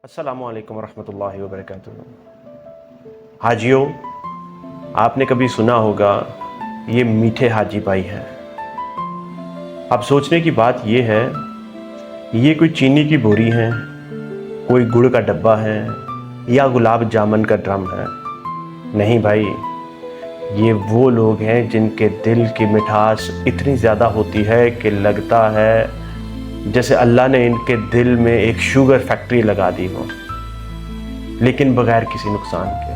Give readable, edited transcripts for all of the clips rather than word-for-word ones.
अस्सलामु अलैकुम वरहमतुल्लाहि वबरकातुहू। हाजियों, आपने कभी सुना होगा ये मीठे हाजी भाई हैं। अब सोचने की बात ये है, ये कोई चीनी की बोरी है, कोई गुड़ का डब्बा है या गुलाब जामुन का ड्रम है। नहीं भाई, ये वो लोग हैं जिनके दिल की मिठास इतनी ज़्यादा होती है कि लगता है जैसे अल्लाह ने इनके दिल में एक शुगर फैक्ट्री लगा दी हो, लेकिन बगैर किसी नुकसान के।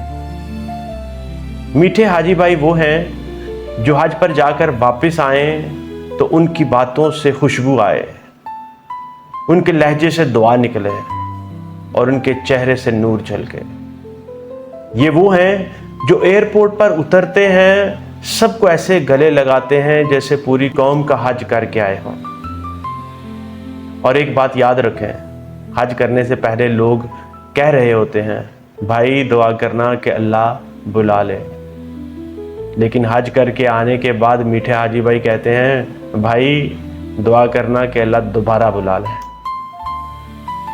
मीठे हाजी भाई वो हैं जो हज पर जाकर वापस आए तो उनकी बातों से खुशबू आए, उनके लहजे से दुआ निकले और उनके चेहरे से नूर झलके। ये वो हैं जो एयरपोर्ट पर उतरते हैं, सबको ऐसे गले लगाते हैं जैसे पूरी कौम का हज करके आए हों। और एक बात याद रखें, हज करने से पहले लोग कह रहे होते हैं, भाई दुआ करना कि अल्लाह बुला ले। लेकिन हज करके आने के बाद मीठे हाजी भाई कहते हैं, भाई दुआ करना कि अल्लाह दोबारा बुला ले।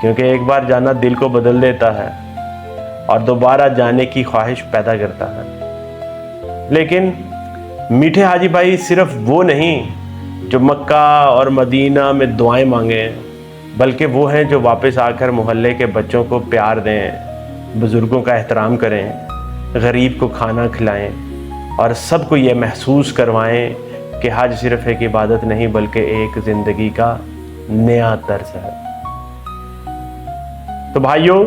क्योंकि एक बार जाना दिल को बदल देता है और दोबारा जाने की ख्वाहिश पैदा करता है। लेकिन मीठे हाजी भाई सिर्फ वो नहीं जो मक्का और मदीना में दुआएं मांगे, बल्कि वो हैं जो वापस आकर मोहल्ले के बच्चों को प्यार दें, बुज़ुर्गों का एहतराम करें, गरीब को खाना खिलाएं और सबको ये महसूस करवाएं कि हज सिर्फ एक इबादत नहीं बल्कि एक ज़िंदगी का नया तर्ज है। तो भाइयों,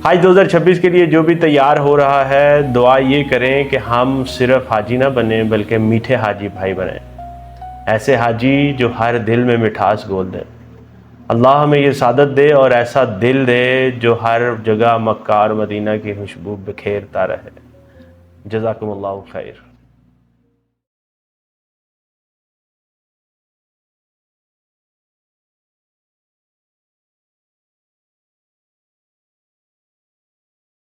हज 2026 के लिए जो भी तैयार हो रहा है, दुआ ये करें कि हम सिर्फ हाजी ना बने बल्कि मीठे हाजी भाई बने। ऐसे हाजी जो हर दिल में मिठास घोल दे। अल्लाह हमें ये सादत दे और ऐसा दिल दे जो हर जगह मक्का और मदीना की खुशबू बिखेरता रहे। जज़ाकुमुल्लाहु खैर।